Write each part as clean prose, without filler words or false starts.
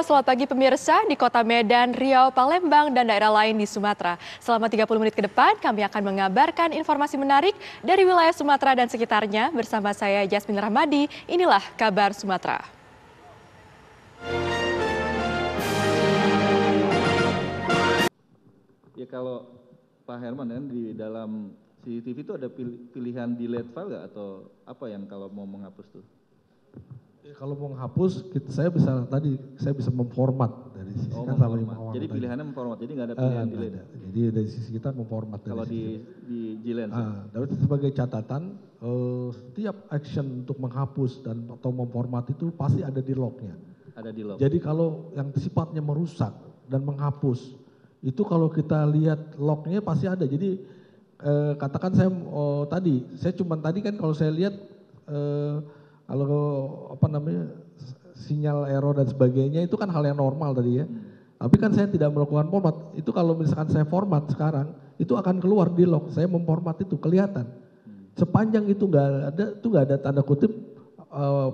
selamat pagi pemirsa di Kota Medan, Riau, Palembang, dan daerah lain di Sumatera. Selama 30 menit ke depan, kami akan mengabarkan informasi menarik dari wilayah Sumatera dan sekitarnya bersama saya Jasmine Rahmadi. Inilah kabar Sumatera. Ya kalau Pak Herman kan di dalam CCTV itu ada pilihan delete file nggak atau apa yang kalau mau menghapus tuh? Kalau mau menghapus, saya bisa memformat dari sisi Oh, kan memformat. Jadi pilihannya memformat, jadi nggak ada pilihan delete. Jadi dari sisi kita memformat. Kalau di Jilens. Tapi sebagai catatan, setiap action untuk menghapus dan atau memformat itu pasti ada di lognya. Ada di log. Jadi kalau yang sifatnya merusak dan menghapus, itu kalau kita lihat lognya pasti ada. Jadi katakan saya cuma tadi kan kalau saya lihat kalau sinyal error dan sebagainya itu kan hal yang normal tadi ya. Tapi kan saya tidak melakukan format. Itu kalau misalkan saya format sekarang, itu akan keluar di log. Saya memformat itu kelihatan. Sepanjang itu nggak ada tanda kutip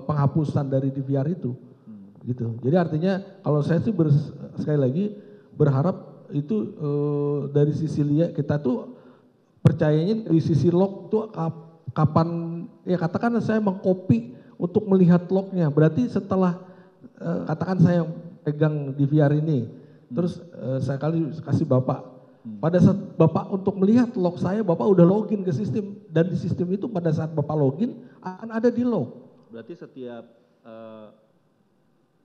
penghapusan dari DVR itu. Gitu. Jadi artinya kalau saya sih sekali lagi berharap itu dari sisi lihat kita tuh percayanya dari sisi log tuh kapan ya katakan saya mengcopy untuk melihat lognya, berarti setelah katakan saya pegang DVR ini, terus saya kasih Bapak, pada saat Bapak untuk melihat log saya, Bapak udah login ke sistem, dan di sistem itu pada saat Bapak login akan ada di log. Berarti setiap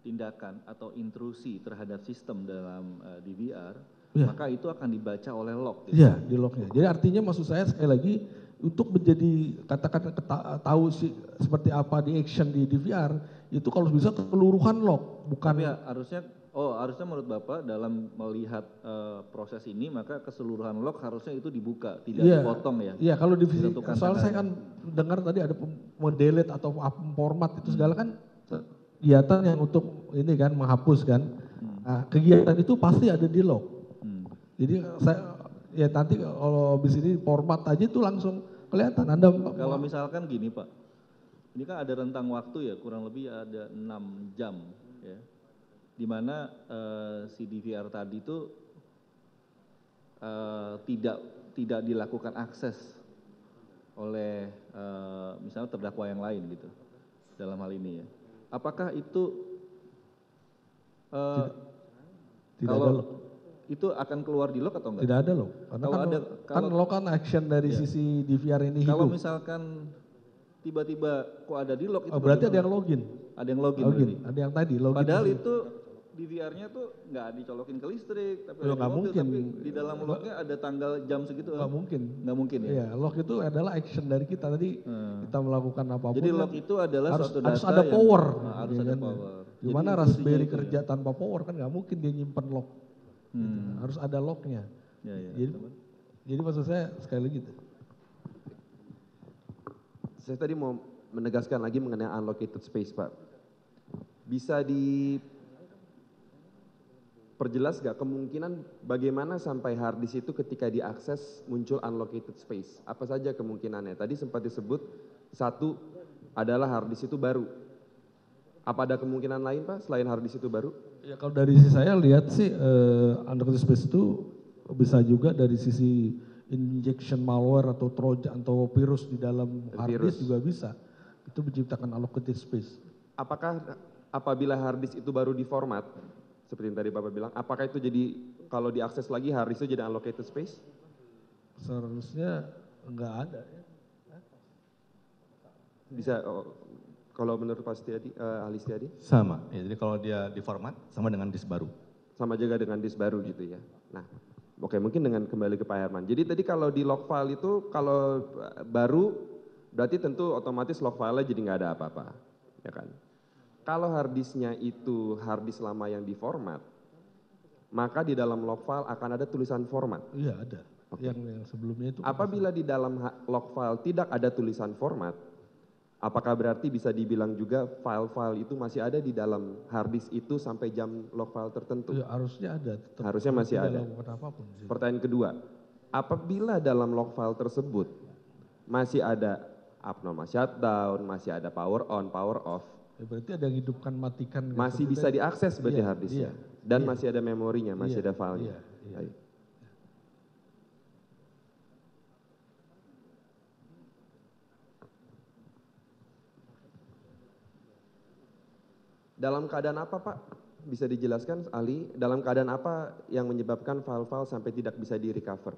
tindakan atau intrusi terhadap sistem dalam DVR, maka itu akan dibaca oleh log. Iya, di lognya. Jadi artinya maksud saya sekali lagi, untuk menjadi katakan tahu seperti apa di action di DVR itu kalau bisa keseluruhan log bukan. Tapi harusnya menurut Bapak dalam melihat proses ini maka keseluruhan log harusnya itu dibuka, tidak dipotong ya. Iya, kalau soalnya saya kan dengar tadi ada delete atau format itu segala kan kegiatan yang untuk ini kan menghapus kan. Nah, kegiatan itu pasti ada di log. Jadi saya ya nanti kalau di sini format aja itu langsung kelihatan Anda. Kalau misalkan gini Pak, ini kan ada rentang waktu ya kurang lebih ada 6 jam ya, dimana si DVR tadi itu tidak dilakukan akses oleh misalnya terdakwa yang lain gitu dalam hal ini ya. Apakah itu tidak kalau ada log. Itu akan keluar di log atau enggak? Tidak ada log. Karena log kan action dari sisi DVR ini kalau hidup. misalkan tiba-tiba kok ada di log itu berarti ada yang login. Ada yang login. Ada yang tadi login. Padahal itu DVR-nya tuh nggak dicolokin ke listrik, tapi ada di mobil, tapi di dalam lognya ada tanggal jam segitu. Nggak mungkin. Nggak mungkin ya. Iya, log itu adalah action dari kita tadi kita melakukan apapun. Jadi log itu adalah suatu data harus ada power. Harus ada power. Gimana Raspberry kerja tanpa power kan nggak mungkin dia nyimpen log. Harus ada lognya. Jadi maksud saya sekali lagi gitu. Saya tadi mau menegaskan lagi mengenai unallocated space Pak. Bisa diperjelas gak kemungkinan bagaimana sampai hard disk itu ketika diakses muncul unallocated space? Apa saja kemungkinannya? Tadi sempat disebut satu adalah hard disk itu baru. Apa ada kemungkinan lain Pak selain hard disk itu baru? Ya kalau dari sisi saya lihat sih unallocated space itu bisa juga dari sisi injection malware atau trojan atau virus di dalam hard disk juga bisa. Itu menciptakan unallocated space. Apakah apabila hard disk itu baru diformat, seperti yang tadi Bapak bilang, apakah itu jadi kalau diakses lagi hard disk itu jadi unallocated space? Seharusnya enggak ada ya. Bisa kalau menurut Pak Setiadi, ahli Setiadi? Sama, ya, jadi kalau dia diformat sama dengan disk baru. Sama juga dengan disk baru gitu ya. Nah, oke mungkin dengan kembali ke Pak Herman. Jadi tadi kalau di log file itu kalau baru berarti tentu otomatis log file-nya jadi nggak ada apa-apa, ya kan? Kalau hard disknya itu hard disk lama yang diformat, maka di dalam log file akan ada tulisan format. Iya ada. Okay. Yang sebelumnya itu. Apabila di dalam log file tidak ada tulisan format, apakah berarti bisa dibilang juga file-file itu masih ada di dalam hard disk itu sampai jam log file tertentu? Ya, harusnya ada. Harusnya masih ada. Pertanyaan kedua, apabila dalam log file tersebut masih ada abnormal shutdown, masih ada power on, power off, Ya, berarti ada yang hidupkan matikan. Masih bisa diakses berarti Iya, hard disknya. iya, Dan iya. masih ada memorinya, masih Iya, ada filenya. iya, iya. Baik. Dalam keadaan apa Pak? Bisa dijelaskan ahli, dalam keadaan apa yang menyebabkan file-file sampai tidak bisa di-recover?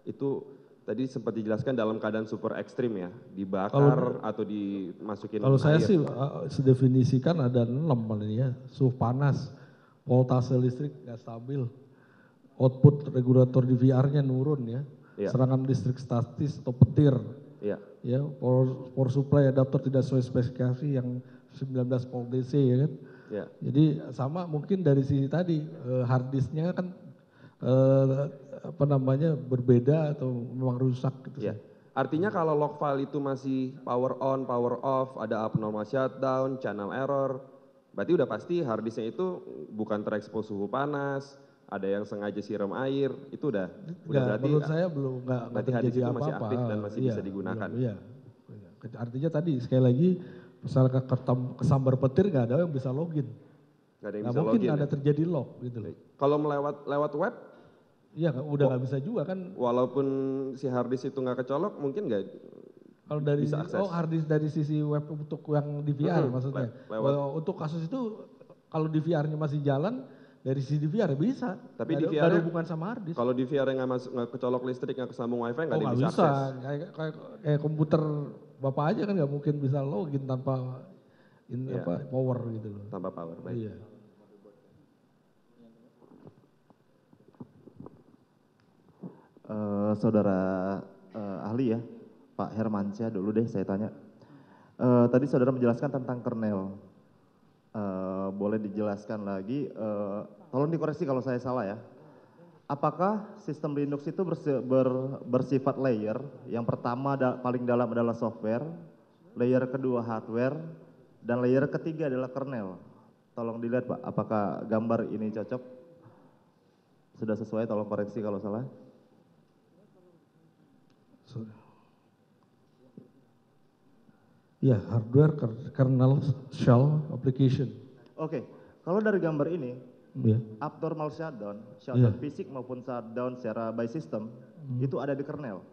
Itu tadi sempat dijelaskan dalam keadaan super ekstrim ya, dibakar atau dimasukin Kalau saya air. sih sedefinisikan ada 6 paling ya. Suhu panas, voltase listrik nggak stabil, output regulator DVR-nya nurun ya, Iya. serangan listrik statis atau petir, Iya, ya, power supply adapter tidak sesuai spesifikasi yang 19 volt DC ya kan. iya. Jadi sama mungkin dari sisi tadi hard disknya kan apa namanya berbeda atau memang rusak gitu. Iya. Artinya kalau log file itu masih power on, power off, ada abnormal shutdown, channel error, berarti udah pasti hard disknya itu bukan terekspos suhu panas, ada yang sengaja siram air, itu udah berarti menurut saya belum nggak berarti hard disk terjadi itu masih apa-apa. aktif dan masih bisa digunakan. Belum, iya. Artinya tadi sekali lagi misalnya kesambar petir nggak ada yang bisa login. Nggak ada yang Nggak bisa mungkin login. ada Ya? terjadi log gitu loh. Kalau lewat web, Iya udah nggak bisa juga kan. walaupun si hard disk itu nggak kecolok, mungkin nggak Kalau dari bisa akses. hard disk dari sisi web untuk yang DVR maksudnya. Untuk kasus itu kalau DVR-nya masih jalan dari sisi DVR bisa. Tapi nggak DVR-nya ada hubungan sama hard disk. kalau DVR yang nggak kecolok listrik, nggak kesambung wifi, nggak ada yang nggak bisa akses. Kayak komputer bapak aja kan nggak mungkin bisa login tanpa Iya. power gitu loh. Tanpa power, baik. Iya. Saudara ahli ya, Pak Hermansyah dulu deh saya tanya. Tadi saudara menjelaskan tentang kernel. Boleh dijelaskan lagi, tolong dikoreksi kalau saya salah ya. Apakah sistem Linux itu bersifat layer? Yang pertama paling dalam adalah software, layer kedua hardware, dan layer ketiga adalah kernel. Tolong dilihat Pak, apakah gambar ini cocok? Sudah sesuai, tolong koreksi kalau salah. Ya, hardware, kernel, shell, application. Oke, kalau dari gambar ini, Ya. abnormal shutdown Iya. fisik maupun shutdown secara by system, itu ada di kernel.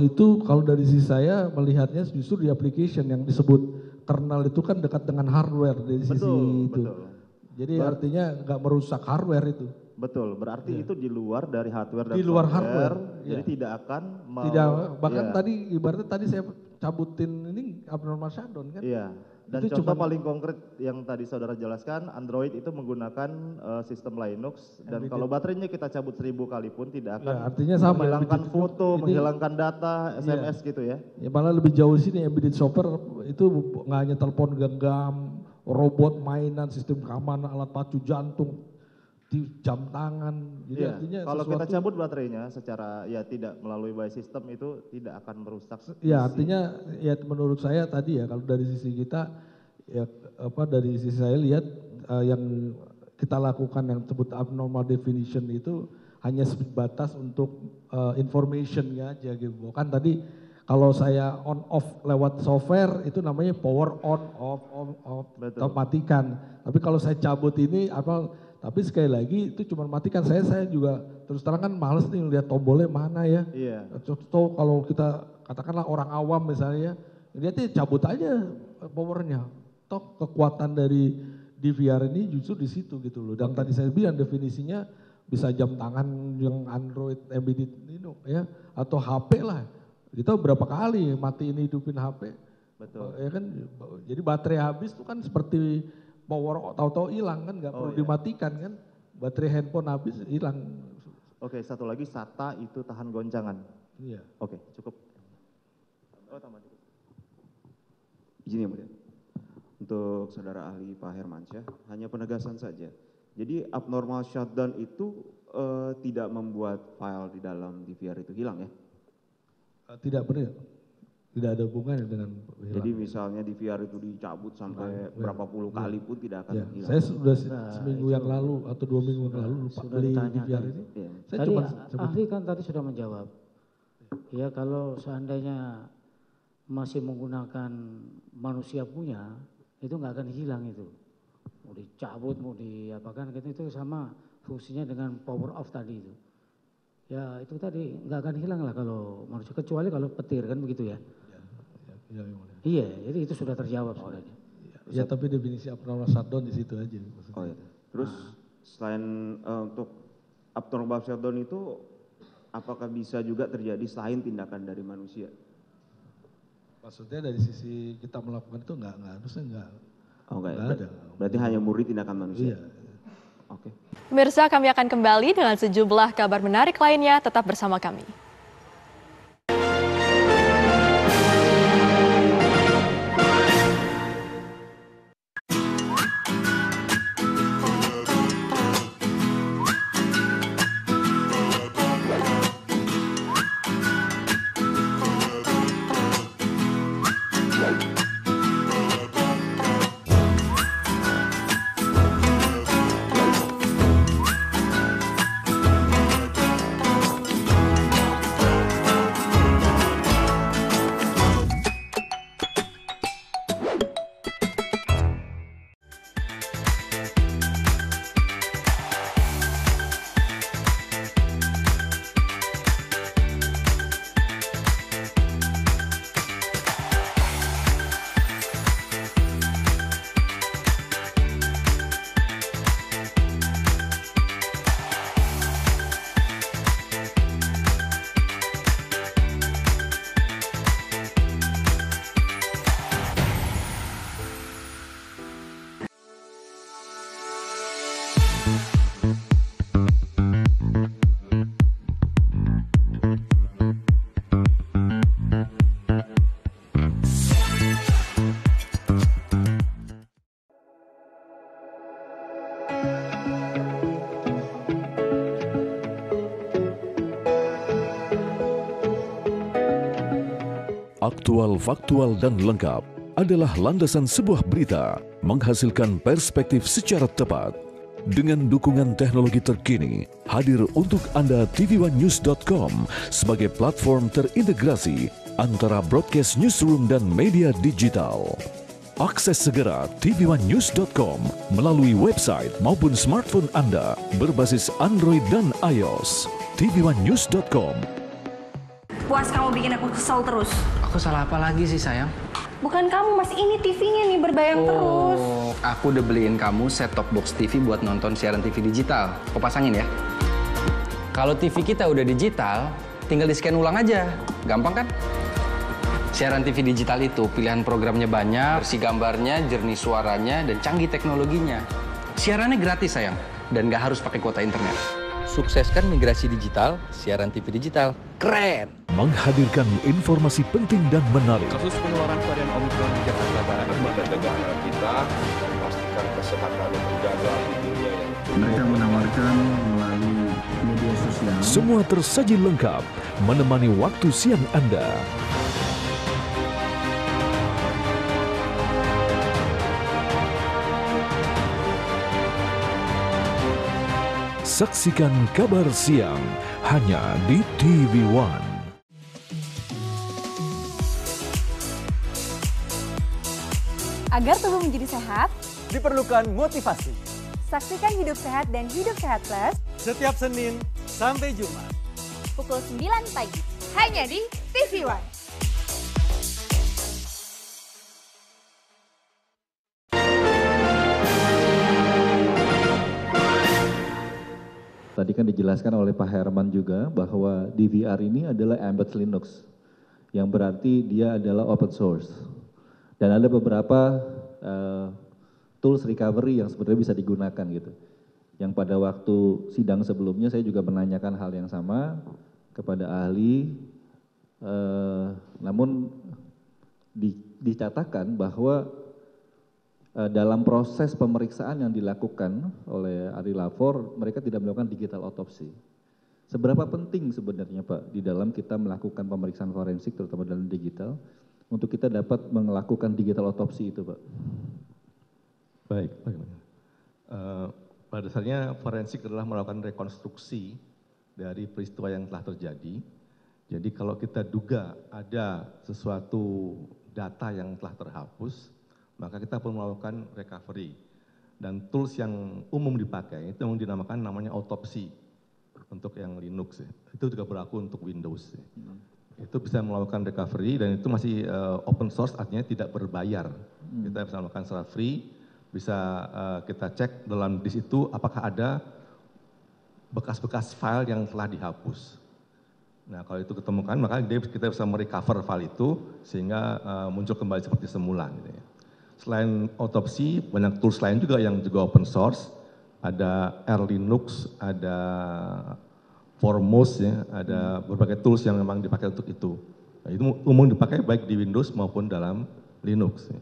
Itu kalau dari sisi saya melihatnya justru di application yang disebut kernel itu kan dekat dengan hardware dari sisi itu. Betul. Jadi artinya nggak merusak hardware itu. Betul, berarti itu di luar dari hardware dan Di luar software, hardware, jadi iya. tidak akan Tidak, bahkan iya, tadi ibaratnya tadi saya cabutin ini abnormal shutdown kan. Iya. Dan Itu contoh cuman- paling konkret yang tadi saudara jelaskan, Android itu menggunakan sistem Linux dan kalau baterainya kita cabut 1000 kali pun tidak akan Ya, artinya sama, menghilangkan embedded foto, ini- menghilangkan data, SMS gitu ya. Ya malah lebih jauh sini embedded software itu nggak hanya telepon genggam, robot mainan, sistem keamanan, alat pacu jantung, jam tangan. Jadi Iya, artinya kalau kita sesuatu- cabut baterainya secara ya tidak melalui by system itu tidak akan merusak. Ya artinya ya menurut saya tadi ya kalau dari sisi kita ya dari sisi saya lihat yang kita lakukan yang disebut abnormal definition itu hanya sebatas untuk informationnya aja gitu. Kan tadi kalau saya on off lewat software itu namanya power on off Betul. matikan. Tapi kalau saya cabut ini tapi sekali lagi itu cuma matikan. Saya juga terus terang kan males nih lihat tombolnya mana ya. Iya. Contoh kalau kita katakanlah orang awam misalnya, lihatnya cabut aja powernya. Toh kekuatan dari DVR ini justru di situ gitu loh. Dan tadi saya bilang definisinya bisa jam tangan yang Android embedded ini ya, atau HP lah. Kita berapa kali matiin hidupin HP. Betul. Ya kan, jadi baterai habis tuh kan seperti power tahu-tahu hilang kan, nggak perlu iya. dimatikan kan. Baterai handphone habis hilang. Oke, satu lagi SATA itu tahan goncangan. Iya. Oke, cukup. Oh, tambah dikit. Izin ya mulia. Untuk saudara ahli Pak Hermansyah, hanya penegasan saja. Jadi abnormal shutdown itu tidak membuat file di dalam DVR itu hilang ya? Tidak benar. Tidak ada hubungannya dengan hilang. Jadi misalnya DVR itu dicabut sampai berapa puluh kali pun tidak akan Ya, hilang. saya sudah seminggu itu yang lalu atau 2 minggu yang lalu lupa sudah beli ditanyakan. DVR ini. Iya. Saya Tadi cuma ahli kan tadi sudah menjawab. Ya kalau seandainya masih menggunakan manusia punya, itu nggak akan hilang itu. Mau dicabut, mau diapakan gitu, itu sama fungsinya dengan power off tadi itu. Ya itu tadi nggak akan hilang lah kalau manusia, kecuali kalau petir kan begitu ya. Ya, yang mulia. Iya, jadi itu sudah terjawab sebenarnya. Ya tapi definisi abnormal shutdown di situ aja. Maksudnya. Oh iya. Terus selain untuk abnormal shutdown itu apakah bisa juga terjadi selain tindakan dari manusia? Maksudnya dari sisi kita melakukan itu enggak harusnya enggak. Oh enggak, Enggak ada. Berarti hanya murni tindakan manusia. Iya. Oke. Pemirsa, kami akan kembali dengan sejumlah kabar menarik lainnya. Tetap bersama kami. Aktual, faktual, dan lengkap adalah landasan sebuah berita menghasilkan perspektif secara tepat. Dengan dukungan teknologi terkini, hadir untuk Anda tvOneNews.com sebagai platform terintegrasi antara broadcast newsroom dan media digital. Akses segera tvOneNews.com melalui website maupun smartphone Anda berbasis Android dan iOS. tvOneNews.com. Puas kamu bikin aku kesel terus. Aku salah apa lagi sih sayang? Bukan kamu mas, ini TV-nya nih berbayang terus. Aku udah beliin kamu set top box TV buat nonton siaran TV digital. Aku pasangin ya. Kalau TV kita udah digital, tinggal di-scan ulang aja. Gampang kan? Siaran TV digital itu pilihan programnya banyak, bersih gambarnya, jernih suaranya, dan canggih teknologinya. Siarannya gratis sayang, dan nggak harus pakai kuota internet. Sukseskan migrasi digital, siaran TV digital. Keren! Menghadirkan informasi penting dan menarik. Kasus penularan varian Omicron di Jakarta Barat pada negara kita dan pastikan kesehatan menjaga dunia yang mereka menawarkan melalui media sosial. Semua tersaji lengkap menemani waktu siang Anda. Saksikan Kabar Siang hanya di TV One. Agar tubuh menjadi sehat, diperlukan motivasi. Saksikan Hidup Sehat dan Hidup Sehat Plus setiap Senin sampai Jumat. Pukul 9 pagi, hanya di TV One. Tadi kan dijelaskan oleh Pak Herman juga bahwa DVR ini adalah embedded Linux, yang berarti dia adalah open source. Dan ada beberapa tools recovery yang sebenarnya bisa digunakan gitu. Yang pada waktu sidang sebelumnya saya juga menanyakan hal yang sama kepada ahli, namun dicatakan bahwa dalam proses pemeriksaan yang dilakukan oleh ahli lapor, mereka tidak melakukan digital autopsy. Seberapa penting sebenarnya Pak di dalam kita melakukan pemeriksaan forensik, terutama dalam digital, untuk kita dapat melakukan digital autopsy itu Pak? Baik. Pada dasarnya forensik adalah melakukan rekonstruksi dari peristiwa yang telah terjadi. Jadi kalau kita duga ada sesuatu data yang telah terhapus, maka kita perlu melakukan recovery. Dan tools yang umum dipakai itu yang dinamakan namanya autopsy untuk yang Linux. Itu juga berlaku untuk Windows. Itu bisa melakukan recovery dan itu masih open source, artinya tidak berbayar. Kita bisa melakukan secara free, bisa kita cek dalam disk itu apakah ada bekas-bekas file yang telah dihapus. Nah, kalau itu ketemukan, maka kita bisa merecover file itu sehingga muncul kembali seperti semula. Gitu ya. Selain autopsy, banyak tools lain juga yang juga open source. Ada Linux, ada Foremost, ya, ada berbagai tools yang memang dipakai untuk itu. Nah, itu umum dipakai baik di Windows maupun dalam Linux. Ya.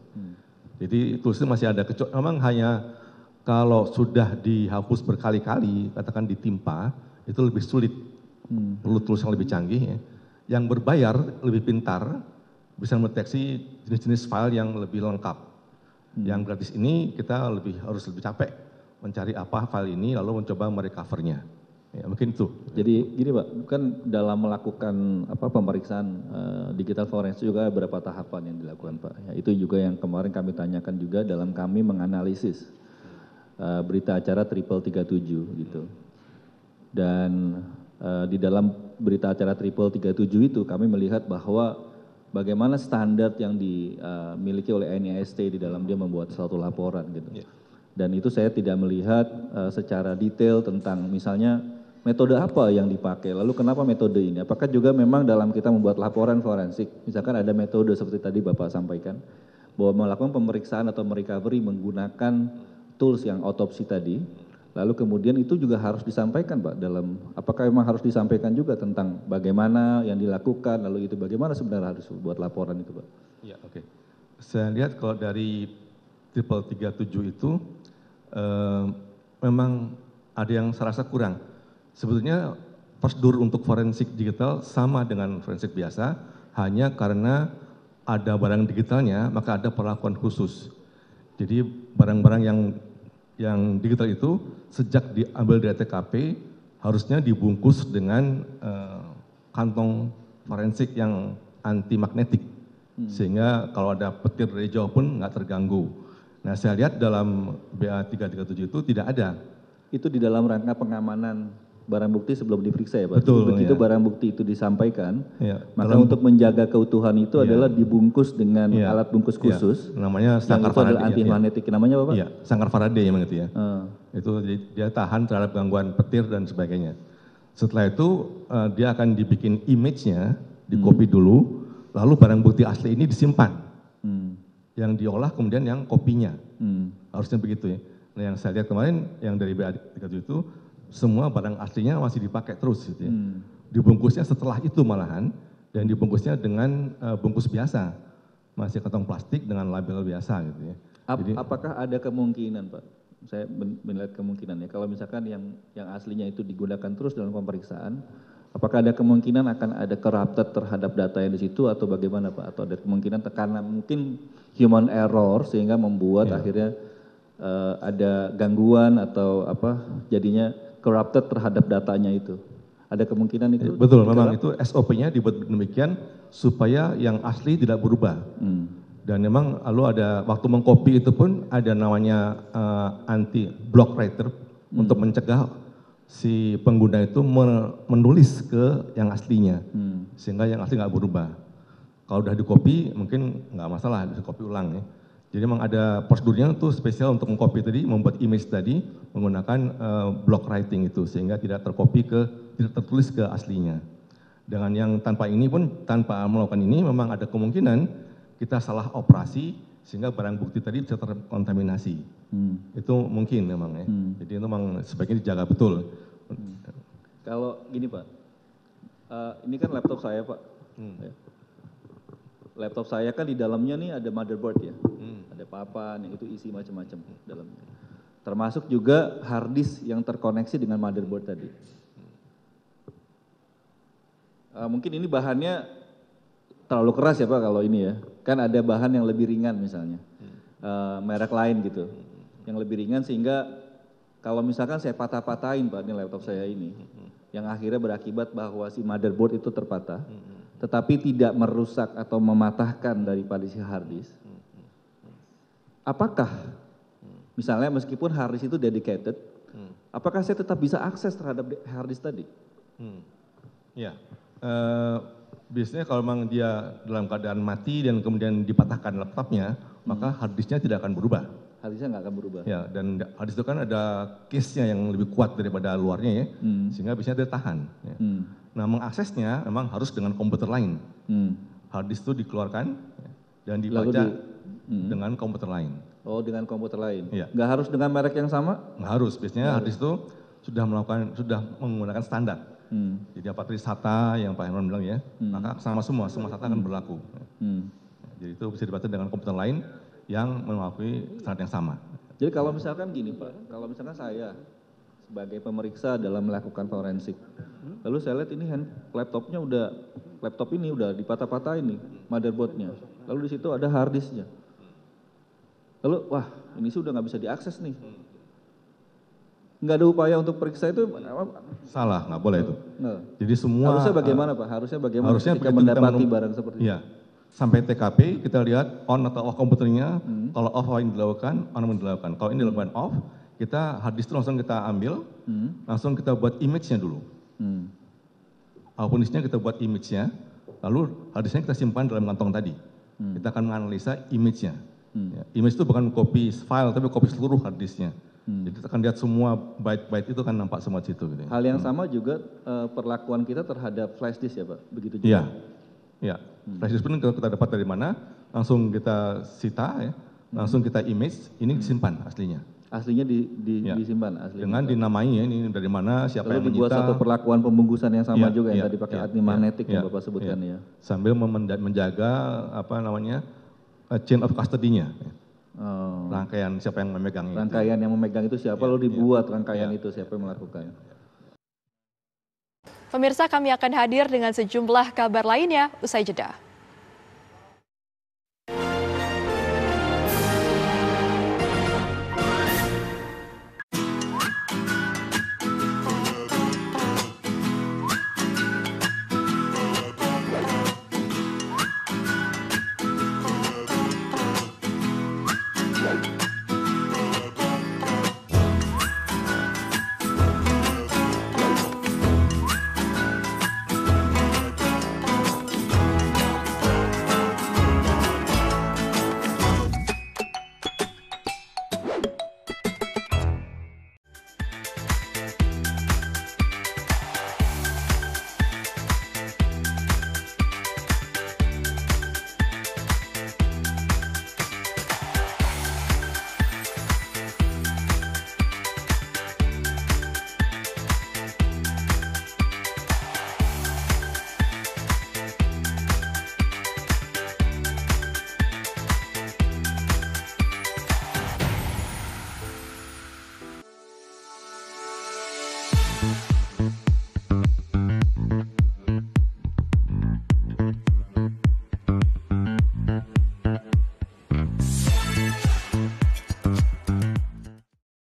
Jadi tools itu masih ada, memang hanya kalau sudah dihapus berkali-kali, katakan ditimpa, itu lebih sulit. Perlu tools yang lebih canggih. Ya. Yang berbayar lebih pintar, bisa mendeteksi jenis-jenis file yang lebih lengkap. Yang gratis ini kita harus lebih capek mencari apa file ini, lalu mencoba merecovernya. Ya, mungkin itu. Jadi gini Pak, kan dalam melakukan pemeriksaan digital forensik juga ada beberapa tahapan yang dilakukan Pak. Ya, itu juga yang kemarin kami tanyakan juga dalam kami menganalisis berita acara Triple 37 gitu. Dan di dalam berita acara Triple 37 itu kami melihat bahwa bagaimana standar yang dimiliki oleh NIST di dalam dia membuat suatu laporan gitu. Dan itu saya tidak melihat secara detail tentang misalnya metode apa yang dipakai, lalu kenapa metode ini. Apakah juga memang dalam kita membuat laporan forensik, misalkan ada metode seperti tadi Bapak sampaikan, bahwa melakukan pemeriksaan atau merecovery menggunakan tools yang autopsi tadi, lalu kemudian itu juga harus disampaikan Pak dalam, apakah memang harus disampaikan juga tentang bagaimana yang dilakukan, lalu itu bagaimana sebenarnya harus buat laporan itu Pak? Ya, oke. Saya lihat kalau dari Triple 37 itu memang ada yang saya rasa kurang. Sebetulnya prosedur untuk forensik digital sama dengan forensik biasa, hanya karena ada barang digitalnya, maka ada perlakuan khusus. Jadi barang-barang yang digital itu sejak diambil dari TKP harusnya dibungkus dengan kantong forensik yang anti magnetik, sehingga kalau ada petir dari jauh pun nggak terganggu. Nah, saya lihat dalam BA 337 itu tidak ada. Itu di dalam rangka pengamanan barang bukti sebelum diperiksa ya Pak? Betul. Begitu Ya. barang bukti itu disampaikan, Ya. maka untuk menjaga keutuhan itu adalah dibungkus dengan alat bungkus khusus. Namanya yang sangkar itu adalah Faraday. anti magnetik. Namanya apa Pak? Iya, sangkar Faraday memang itu ya. Itu dia tahan terhadap gangguan petir dan sebagainya. Setelah itu dia akan dibikin image-nya, di-copy dulu, lalu barang bukti asli ini disimpan. Yang diolah kemudian yang kopinya. Harusnya begitu ya. Nah, yang saya lihat kemarin yang dari BA 37 itu semua barang aslinya masih dipakai terus gitu ya. Dibungkusnya setelah itu malahan, dan dibungkusnya dengan bungkus biasa. Masih kantong plastik dengan label biasa gitu ya. Jadi, apakah ada kemungkinan Pak? Saya melihat kemungkinan ya, kalau misalkan yang aslinya itu digunakan terus dalam pemeriksaan, apakah ada kemungkinan akan ada corrupted terhadap data yang di situ atau bagaimana Pak? Atau ada kemungkinan karena mungkin human error sehingga membuat akhirnya ada gangguan atau apa jadinya corrupted terhadap datanya itu. Ada kemungkinan itu? Betul, memang itu SOP-nya dibuat demikian supaya yang asli tidak berubah. Dan memang lalu ada waktu mengcopy itu pun ada namanya anti block writer untuk mencegah si pengguna itu menulis ke yang aslinya, sehingga yang asli nggak berubah. Kalau udah di-copy mungkin nggak masalah, bisa copy ulang ya. Jadi memang ada prosedurnya tuh spesial untuk mengcopy tadi, membuat image tadi menggunakan block writing itu, sehingga tidak tidak tertulis ke aslinya. Dengan yang tanpa ini pun, tanpa melakukan ini memang ada kemungkinan kita salah operasi sehingga barang bukti tadi bisa terkontaminasi. Itu mungkin memang ya. Jadi itu memang sebaiknya dijaga betul. Kalau gini Pak, ini kan laptop saya Pak. Laptop saya kan di dalamnya nih ada motherboard ya, ada papan yang itu isi macam-macam dalamnya. Termasuk juga hard disk yang terkoneksi dengan motherboard tadi. Mungkin ini bahannya terlalu keras ya Pak kalau ini ya. Kan ada bahan yang lebih ringan misalnya, merek lain gitu, yang lebih ringan sehingga kalau misalkan saya patah-patahin Pak ini laptop saya ini, yang akhirnya berakibat bahwa si motherboard itu terpatah, tetapi tidak merusak atau mematahkan daripada si hard disk. apakah misalnya meskipun hard disk itu dedicated, apakah saya tetap bisa akses terhadap hard disk tadi? Ya, biasanya kalau memang dia dalam keadaan mati dan kemudian dipatahkan laptopnya, maka hard disknya tidak akan berubah. Hard disknya nggak akan berubah. Ya, dan hard disk itu kan ada case-nya yang lebih kuat daripada luarnya ya, sehingga biasanya dia tahan. Ya. Nah, mengaksesnya memang harus dengan komputer lain. Hard disk itu dikeluarkan dan dibaca dengan komputer lain. Oh, dengan komputer lain. Iya. Nggak harus dengan merek yang sama? Nggak harus. Biasanya hard disk itu sudah menggunakan standar. Jadi apa tadi SATA yang Pak Herman bilang ya, maka sama semua SATA akan berlaku. Jadi itu bisa dibaca dengan komputer lain yang mengakui standar yang sama. Jadi kalau misalkan gini Pak, kalau misalkan saya sebagai pemeriksa dalam melakukan forensik, lalu saya lihat ini laptop ini udah dipatah-patahin nih motherboardnya, lalu di situ ada hard disknya. Lalu, wah ini sudah nggak bisa diakses nih. Nggak ada upaya untuk periksa itu? Salah, nggak boleh itu. Jadi semua... Harusnya bagaimana Pak? Harusnya ketika mendapati barang seperti itu? Iya, sampai TKP kita lihat on atau off komputernya, kalau off ini dilakukan, on dilakukan. Kalau ini dilakukan off, kita hard disk itu langsung kita ambil, langsung kita buat image-nya dulu. Apapun disknya kita buat image-nya, lalu hard disknya kita simpan dalam kantong tadi. Kita akan menganalisa image-nya. Ya, image itu bukan copy file, tapi copy seluruh hard disknya. Jadi kita akan lihat semua byte-byte itu kan nampak semua di situ. Gitu. Hal yang sama juga perlakuan kita terhadap flash disk ya Pak? Begitu juga? Iya, ya. Flash disk pun kita dapat dari mana, langsung kita sita, ya, langsung kita image, ini disimpan aslinya. Aslinya disimpan? Aslinya. Dengan dinamai ya, ini dari mana, siapa yang menyita. Lalu dibuat satu perlakuan pembungkusan yang sama juga yang tadi pakai anti magnetik yang Bapak sebutkan ya. Sambil menjaga chain of custody-nya. Rangkaian siapa yang memegang itu. Rangkaian yang memegang itu siapa, lalu dibuat rangkaian itu siapa yang melakukan. Pemirsa, kami akan hadir dengan sejumlah kabar lainnya usai jeda.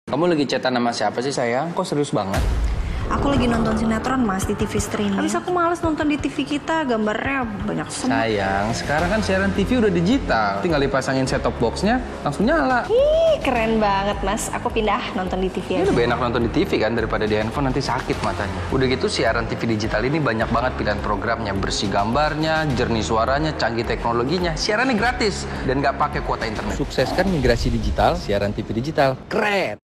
Kamu lagi chatan sama siapa sih sayang? Kok serius banget? Aku lagi nonton sinetron Mas di TV streaming. Habis aku males nonton di TV kita, gambarnya banyak semut. Sayang, sekarang kan siaran TV udah digital. Tinggal dipasangin set-top box-nya, langsung nyala. Ih, keren banget Mas. Aku pindah nonton di TV aja. Lebih enak nonton di TV kan daripada di handphone, nanti sakit matanya. Udah gitu siaran TV digital ini banyak banget pilihan programnya. Bersih gambarnya, jernih suaranya, canggih teknologinya. Siarannya gratis dan nggak pakai kuota internet. Sukseskan migrasi digital, siaran TV digital. Keren!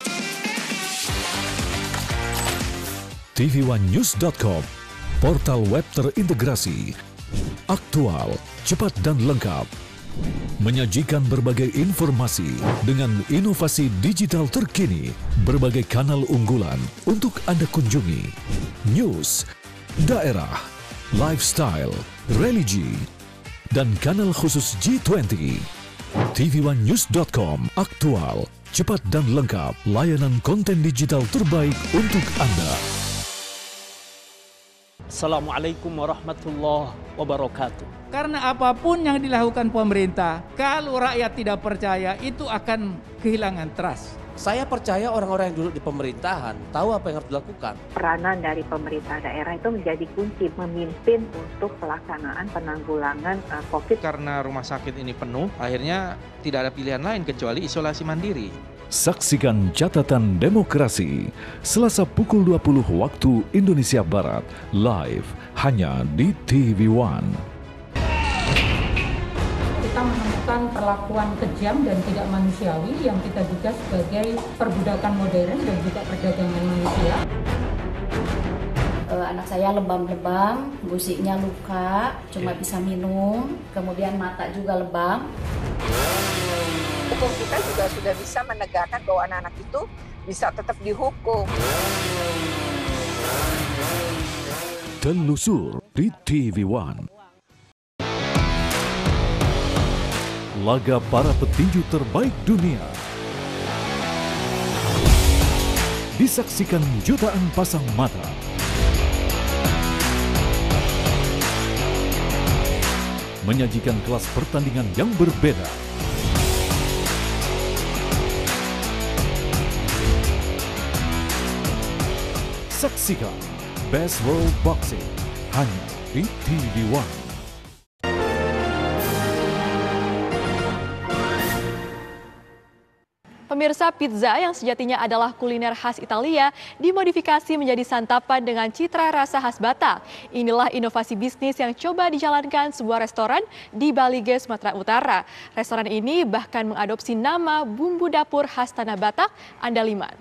tv1news.com, portal web terintegrasi, aktual, cepat dan lengkap, menyajikan berbagai informasi dengan inovasi digital terkini, berbagai kanal unggulan untuk Anda kunjungi, news, daerah, lifestyle, religi, dan kanal khusus G20. tv1news.com, aktual, cepat dan lengkap, layanan konten digital terbaik untuk Anda. Assalamualaikum warahmatullahi wabarakatuh. Karena apapun yang dilakukan pemerintah, kalau rakyat tidak percaya, itu akan kehilangan trust. Saya percaya orang-orang yang duduk di pemerintahan tahu apa yang harus dilakukan. Peranan dari pemerintah daerah itu menjadi kunci memimpin untuk pelaksanaan penanggulangan COVID. Karena rumah sakit ini penuh, akhirnya tidak ada pilihan lain kecuali isolasi mandiri. Saksikan Catatan Demokrasi, Selasa pukul 20 waktu Indonesia Barat, live hanya di TV One. Kita menemukan perlakuan kejam dan tidak manusiawi yang kita duga sebagai perbudakan modern dan juga perdagangan manusia. Anak saya lebam-lebam, gusiknya luka, cuma bisa minum, kemudian mata juga lebam. Hukum kita juga sudah bisa menegakkan bahwa anak-anak itu bisa tetap dihukum. Telusur di TV One. Laga para petinju terbaik dunia disaksikan jutaan pasang mata. Menyajikan kelas pertandingan yang berbeda. Saksikan Best World Boxing hanya di TV One. Pemirsa, pizza yang sejatinya adalah kuliner khas Italia dimodifikasi menjadi santapan dengan citra rasa khas Batak. Inilah inovasi bisnis yang coba dijalankan sebuah restoran di Balige, Sumatera Utara. Restoran ini bahkan mengadopsi nama bumbu dapur khas tanah Batak, Andaliman.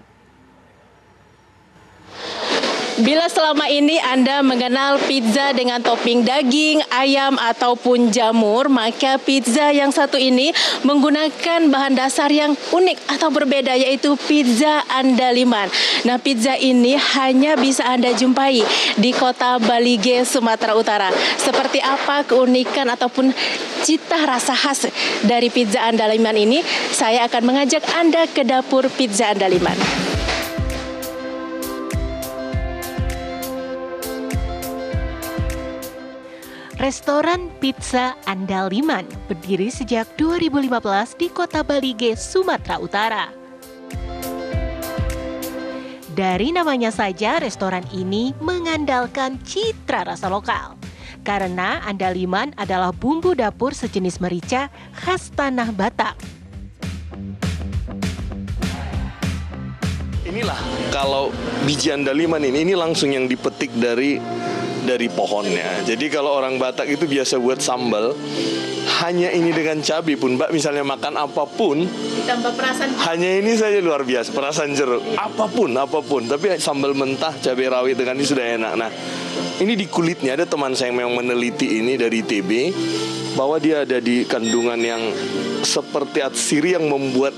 Bila selama ini Anda mengenal pizza dengan topping daging, ayam, ataupun jamur, maka pizza yang satu ini menggunakan bahan dasar yang unik atau berbeda, yaitu pizza Andaliman. Nah, pizza ini hanya bisa Anda jumpai di kota Balige, Sumatera Utara. Seperti apa keunikan ataupun cita rasa khas dari pizza Andaliman ini? Saya akan mengajak Anda ke dapur pizza Andaliman. Restoran Pizza Andaliman berdiri sejak 2015 di kota Balige, Sumatera Utara. Dari namanya saja, restoran ini mengandalkan citra rasa lokal. Karena Andaliman adalah bumbu dapur sejenis merica khas tanah Batak. Inilah kalau biji Andaliman ini langsung yang dipetik dari pohonnya. Jadi kalau orang Batak itu biasa buat sambal, hanya ini dengan cabai pun, Mbak misalnya makan apapun, ditambah perasan, hanya ini saja luar biasa, perasan jeruk, apapun. Tapi sambal mentah, cabai rawit dengan ini sudah enak. Nah, ini di kulitnya ada teman saya yang memang meneliti ini dari ITB, bahwa dia ada di kandungan yang seperti atsiri yang membuat,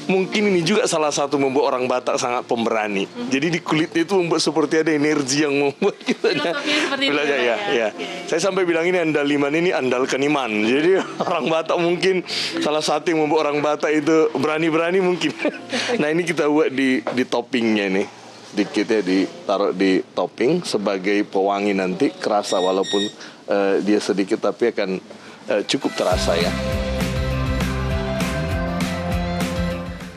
mungkin ini juga salah satu membuat orang Batak sangat pemberani. Jadi di kulitnya itu membuat seperti ada energi yang membuat kita ya. Saya sampai bilang ini Andaliman ini andalkan iman. Jadi orang Batak mungkin salah satu yang membuat orang Batak itu berani-berani mungkin. Nah, ini kita buat di toppingnya nih. Sedikit ya ditaruh di topping sebagai pewangi nanti, kerasa walaupun dia sedikit tapi akan cukup terasa ya.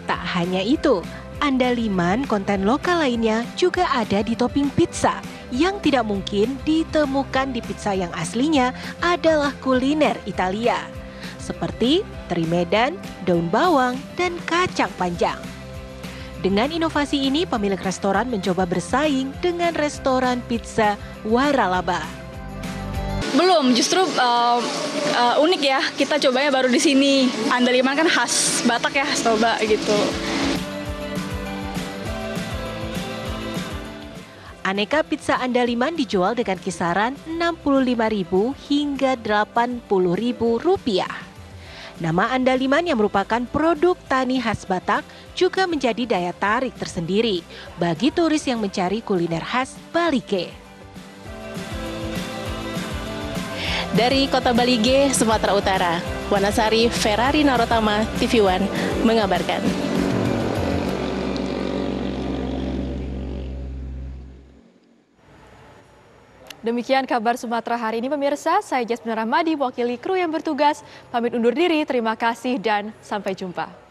Tak hanya itu, Andaliman konten lokal lainnya juga ada di topping pizza yang tidak mungkin ditemukan di pizza yang aslinya adalah kuliner Italia. Seperti teri Medan, daun bawang, dan kacang panjang. Dengan inovasi ini, pemilik restoran mencoba bersaing dengan restoran pizza waralaba. Belum, justru unik ya, kita cobanya baru di sini. Andaliman kan khas Batak ya, coba gitu. Aneka pizza Andaliman dijual dengan kisaran Rp65.000 hingga Rp80.000. Nama Andaliman yang merupakan produk tani khas Batak juga menjadi daya tarik tersendiri bagi turis yang mencari kuliner khas Balige. Dari Kota Balige, Sumatera Utara, Wanasari Ferrari Narotama, TV One mengabarkan. Demikian kabar Sumatera hari ini pemirsa, saya Jasmine Rahmadi, mewakili kru yang bertugas, pamit undur diri, terima kasih dan sampai jumpa.